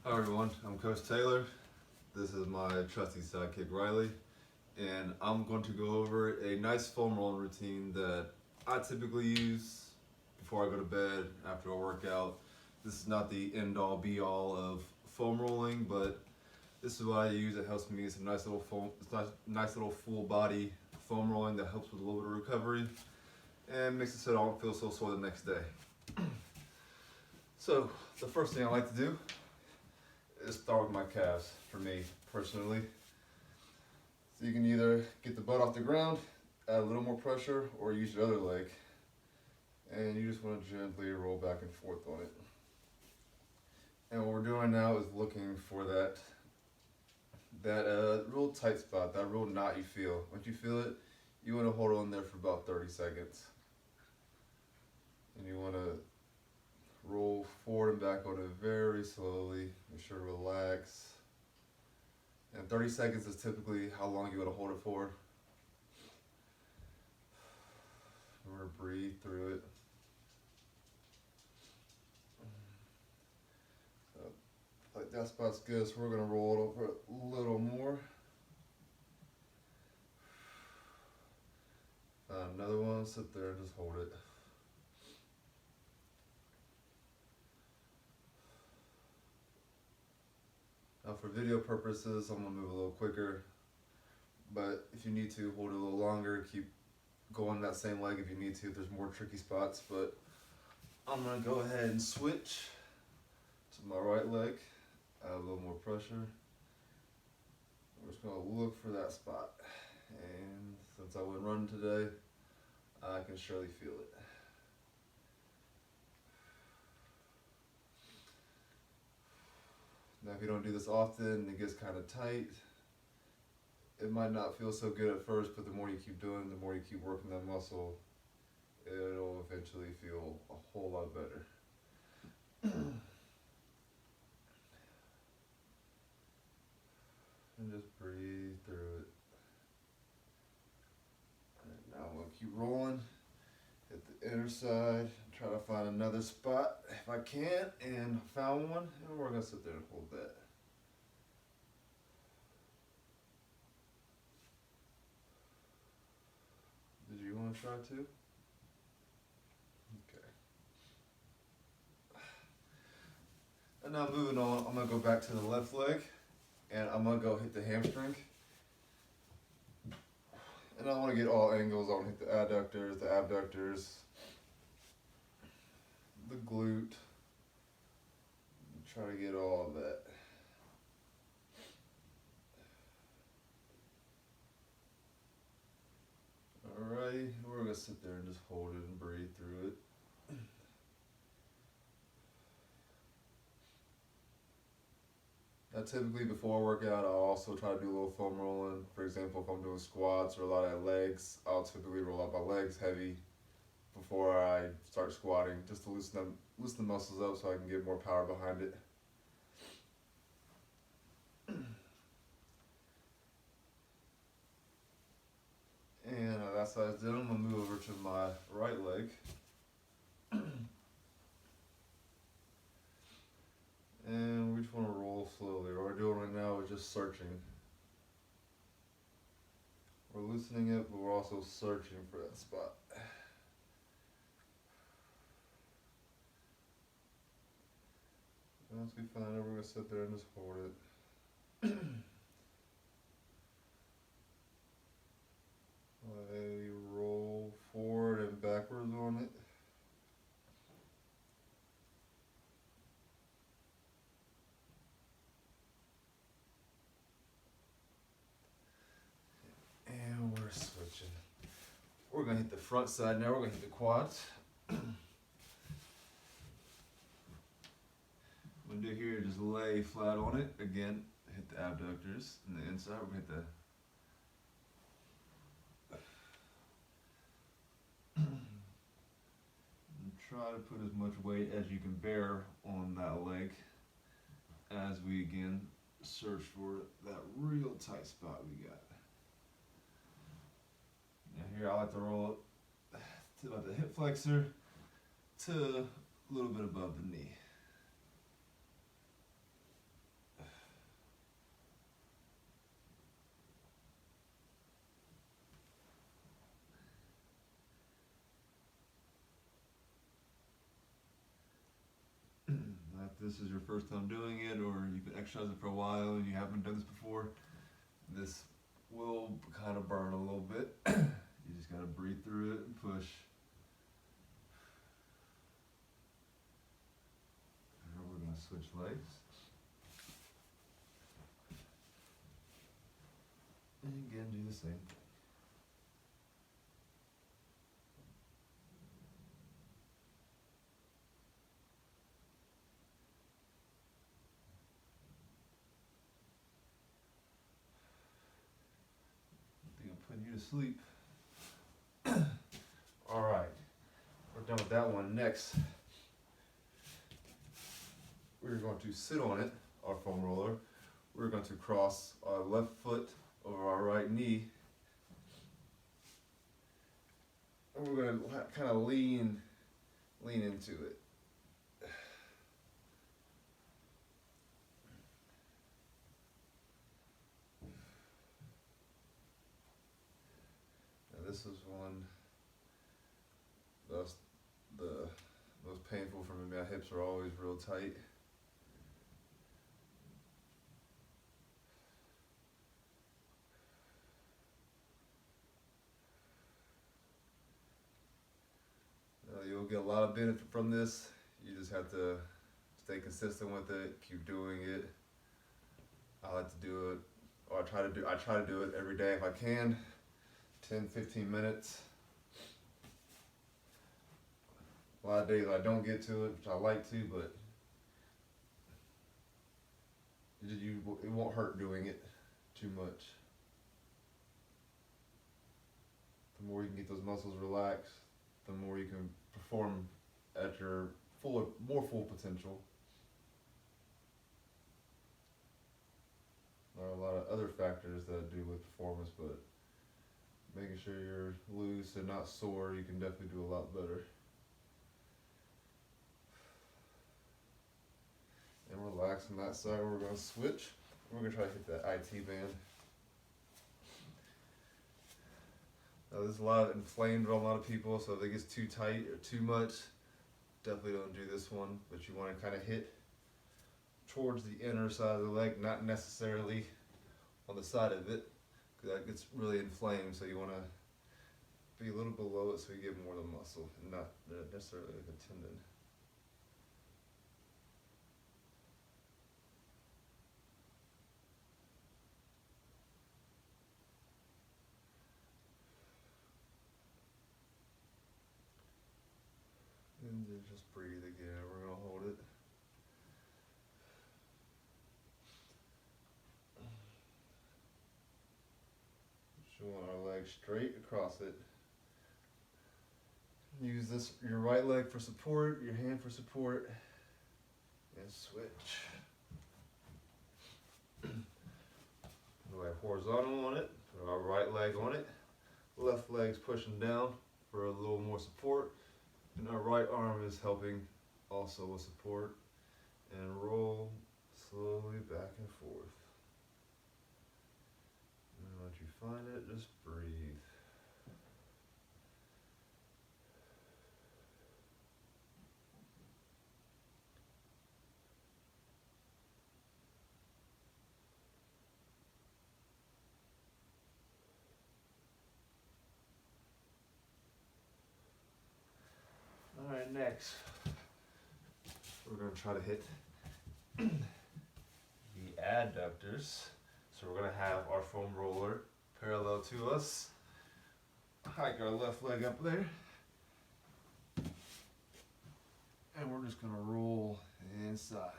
Hi everyone, I'm Coach Taylor. This is my trusty sidekick Riley, and I'm going to go over a nice foam rolling routine that I typically use before I go to bed after a workout. This is not the end all be all of foam rolling, but this is what I use. It helps me get some nice little foam, nice little full body foam rolling that helps with a little bit of recovery and makes it so I don't feel so sore the next day. So the first thing I like to do is start with my calves for me personally. So you can either get the butt off the ground, add a little more pressure, or use your other leg. And you just want to gently roll back and forth on it. And what we're doing now is looking for that real tight spot, that real knot you feel. Once you feel it, you want to hold on there for about 30 seconds. And you want to roll forward and back on it very slowly. Make sure to relax. And 30 seconds is typically how long you want to hold it for. We're going to breathe through it. So, like that spot's good, so we're going to roll it over a little more. Another one, sit there and just hold it. Now for video purposes, I'm going to move a little quicker, but if you need to, hold it a little longer, keep going that same leg if you need to, if there's more tricky spots, but I'm going to go ahead and switch to my right leg, add a little more pressure. We're just going to look for that spot, and since I went running today, I can surely feel it. Now if you don't do this often, it gets kind of tight. It might not feel so good at first, but the more you keep doing, the more you keep working that muscle, it'll eventually feel a whole lot better. And just breathe through it. And now I'm going to keep rolling. Hit the inner side. Try to find another spot if I can, and found one. And we're going to sit there and hold that. Did you want to try too? Okay. And now moving on, I'm going to go back to the left leg, and I'm going to go hit the hamstring. And I want to get all angles. I want to hit the adductors, the abductors, the glute. Try to get all of that. Alrighty, we're going to sit there and just hold it and breathe through it. Now typically before I work out, I'll also try to do a little foam rolling. For example, if I'm doing squats or a lot of legs, I'll typically roll out my legs heavy before I start squatting, just to loosen the muscles up so I can get more power behind it. And that side's done, I'm going to move over to my right leg. And we just want to roll slowly. What we're doing right now is just searching. We're loosening it, but we're also searching for that spot. Once we find it, we're going to sit there and just hold it. I roll forward and backwards on it. And we're switching. We're going to hit the front side now. We're going to hit the quads. What I'm going to do here is just lay flat on it. Again, hit the abductors and the inside. We're going to hit the try to put as much weight as you can bear on that leg as we again search for that real tight spot we got. Now here I like to roll it to about the hip flexor to a little bit above the knee. this is your first time doing it, or you've been exercising for a while and you haven't done this before, this will kind of burn a little bit. You just gotta breathe through it and push. Now we're gonna switch legs. And again, do the same thing. I think I'm putting you to sleep. All right, we're done with that one. Next, we're going to sit on it, our foam roller. We're going to cross our left foot over our right knee. And we're going to kind of lean into it. Now this is one that's the most painful for me. My hips are always real tight. You'll get a lot of benefit from this. You just have to stay consistent with it, keep doing it. I like to do it, or I try to do it every day if I can, 10-15 minutes. A lot of days I don't get to it, which I like to, but it won't hurt doing it too much. The more you can get those muscles relaxed, the more you can perform at your more full potential. There are a lot of other factors that do with performance, but making sure you're loose and not sore, you can definitely do a lot better. And relax on that side. We're going to switch. We're going to try to hit that IT band. Now, there's a lot of inflamed on a lot of people, so if it gets too tight or too much, definitely don't do this one. But you want to kind of hit towards the inner side of the leg, not necessarily on the side of it, because that gets really inflamed. So you want to be a little below it so you get more of the muscle, and not necessarily like a tendon. And then just breathe again. We're gonna hold it. Just want our leg straight across it. Use your right leg for support, your hand for support, and switch. Go horizontal on it. Put our right leg on it. Left leg's pushing down for a little more support. And our right arm is helping also with support. And roll slowly back and forth. And once you find it, just breathe. Alright, next, we're going to try to hit the adductors. So we're going to have our foam roller parallel to us. Hike our left leg up there. And we're just going to roll inside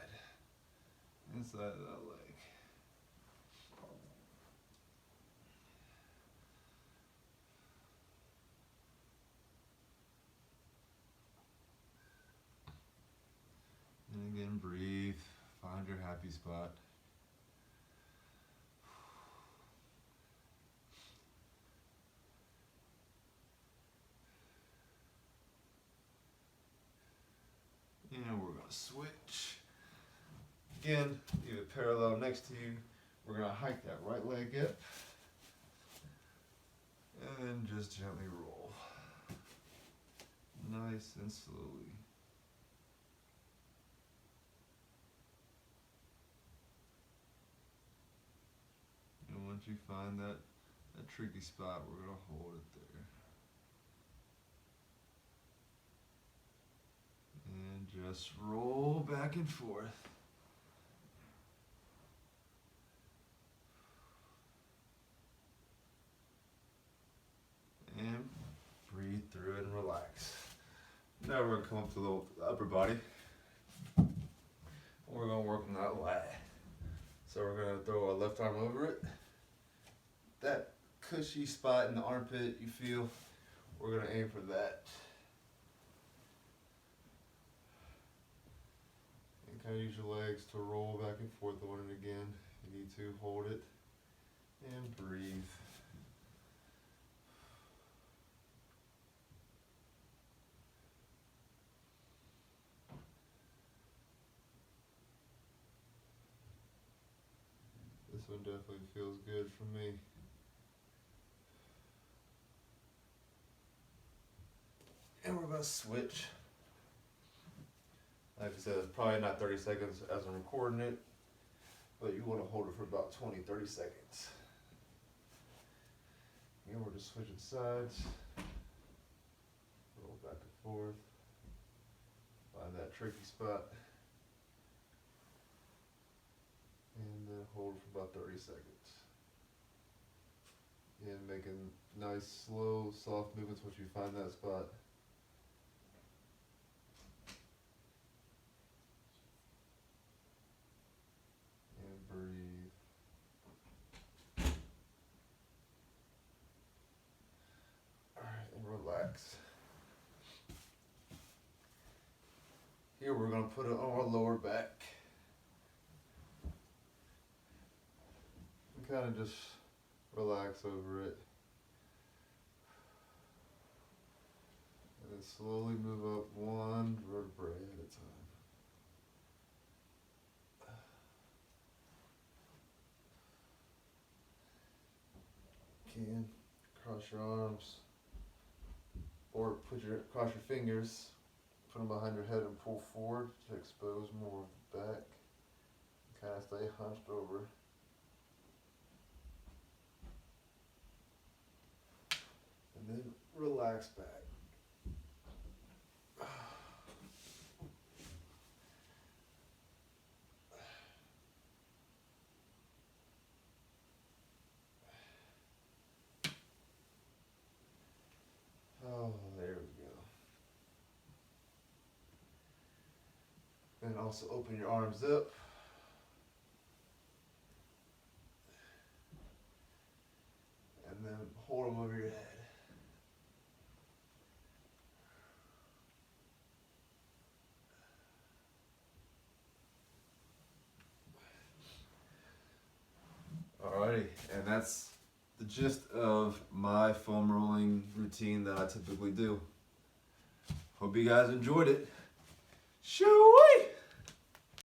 of that leg. And again, breathe, find your happy spot. And we're going to switch. Again, leave it parallel next to you. We're going to hike that right leg up. And then just gently roll. Nice and slowly. once you find that tricky spot, we're gonna hold it there. And just roll back and forth. And breathe through it and relax. Now we're gonna come up to the upper body. We're gonna work on that lat. So we're gonna throw our left arm over it. That cushy spot in the armpit you feel, we're gonna aim for that. And kind of use your legs to roll back and forth on it again. You need to hold it and breathe. This one definitely feels good for me. And we're gonna switch. Like I said, it's probably not 30 seconds as I'm recording it, but you want to hold it for about 20-30 seconds. And we're just switching sides. Roll back and forth. Find that tricky spot. And then hold for about 30 seconds. And making nice, slow, soft movements once you find that spot. And breathe. Alright, and relax. Here we're going to put it on our lower back. And kind of just relax over it. And then slowly move up one vertebrae at a time. Can cross your arms or cross your fingers, put them behind your head and pull forward to expose more of the back. Kind of stay hunched over. And then relax back. Oh, there we go. And also open your arms up. And then hold them over your head. Alrighty, and that's the gist of my foam rolling routine that I typically do. Hope you guys enjoyed it. Shoo-wee!